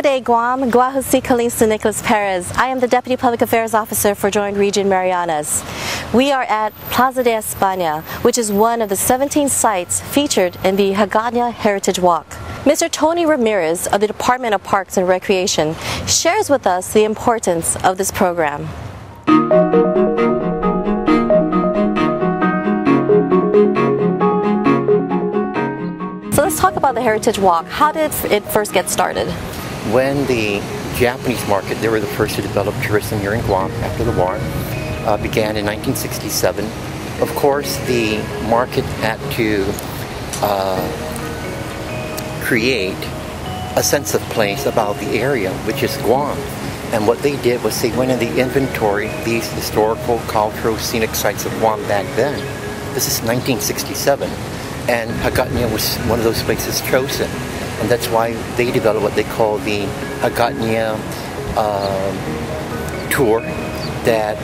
G'day Guam, Guahusi Kalista Nicholas Perez. I am the Deputy Public Affairs Officer for Joint Region Marianas. We are at Plaza de Espana, which is one of the 17 sites featured in the Hagåtña Heritage Walk. Mr. Tony Ramirez of the Department of Parks and Recreation shares with us the importance of this program. So let's talk about the Heritage Walk. How did it first get started? When the Japanese market, they were the first to develop tourism here in Guam after the war, began in 1967. Of course, the market had to create a sense of place about the area, which is Guam. And what they did was they went in the inventory these historical, cultural, scenic sites of Guam back then. This is 1967. And Hagåtña was one of those places chosen. And that's why they developed what they call the Hagåtña tour that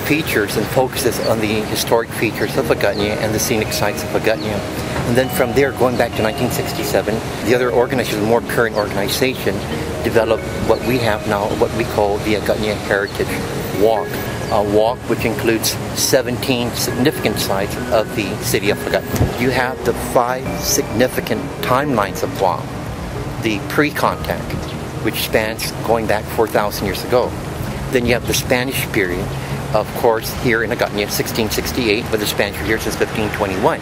features and focuses on the historic features of Hagåtña and the scenic sites of Hagåtña. And then from there, going back to 1967, the other organization, the more current organization, developed what we have now, what we call the Hagåtña Heritage Walk. A walk which includes 17 significant sites of the city of Hagåtña. You have the 5 significant timelines of Guam. The pre-contact, which spans going back 4,000 years ago. Then you have the Spanish period, of course, here in Hagåtña, 1668, but the Spanish were here since 1521.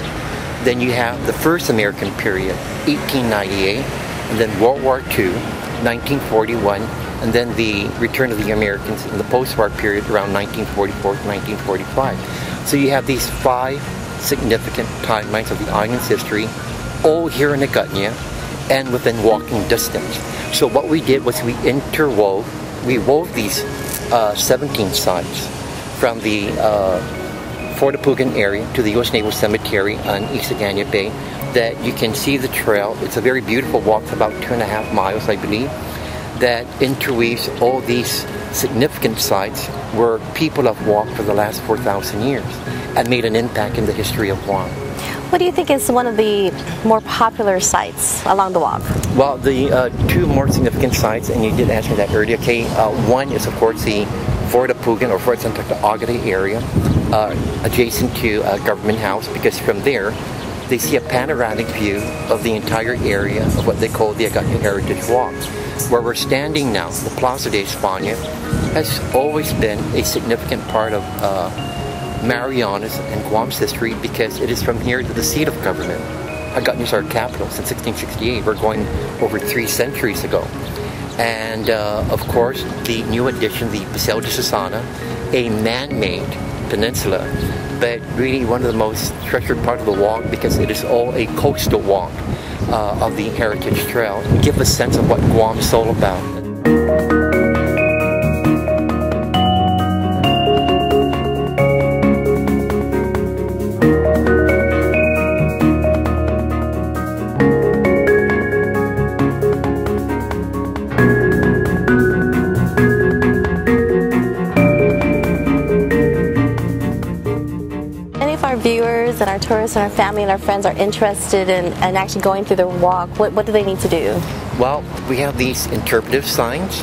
Then you have the first American period, 1898, and then World War II, 1941, and then the return of the Americans in the post-war period around 1944 to 1945. So you have these 5 significant timelines of the island's history, all here in Hagåtña and within walking distance. So what we did was we wove these 17 sites from the Fort Apugan area to the U.S. Naval Cemetery on East Hagåtña Bay, that you can see the trail. It's a very beautiful walk, it's about 2.5 miles, I believe, that interweaves all these significant sites where people have walked for the last 4,000 years and made an impact in the history of Guam. What do you think is one of the more popular sites along the walk? Well, the 2 more significant sites, and you did ask me that earlier, okay, one is of course the Fort Apugan or Fort Santa Agade area, adjacent to Government House, because from there they see a panoramic view of the entire area of what they call the Hagåtña Heritage Walk. Where we're standing now, the Plaza de Espana, has always been a significant part of Marianas and Guam's history, because it is from here to the seat of government. Hagåtña is our capital since 1668. We're going over 3 centuries ago. And of course, the new addition, the Plaza de Espana, a man-made peninsula, but really one of the most treasured part of the walk, because it is all a coastal walk of the Heritage Trail. Give a sense of what Guam is all about. Viewers and our tourists and our family and our friends are interested in actually going through the walk, what do they need to do? Well, we have these interpretive signs,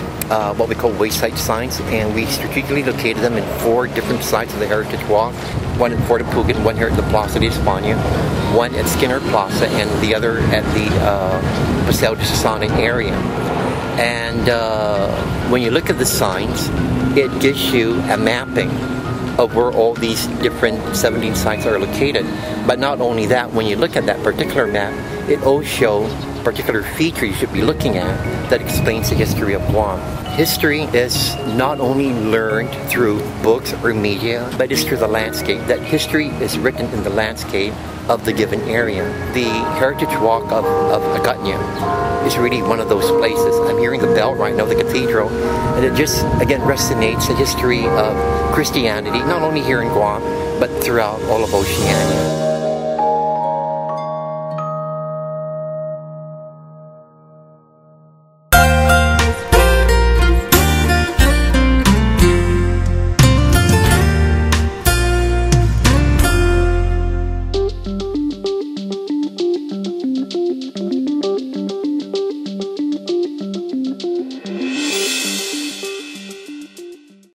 what we call wayside signs, and we strategically located them in 4 different sites of the Heritage Walk. One at Fort Apugan, one here at the Plaza de Espana, one at Skinner Plaza, and the other at the Plaza de Espana area. And when you look at the signs, it gives you a mapping of where all these different 17 sites are located. But not only that, when you look at that particular map, it all shows particular feature you should be looking at that explains the history of Guam. History is not only learned through books or media, but it's through the landscape. That history is written in the landscape of the given area. The Heritage Walk of Hagåtña is really one of those places. I'm hearing the bell right now, the cathedral, and it just, again, resonates the history of Christianity, not only here in Guam, but throughout all of Oceania.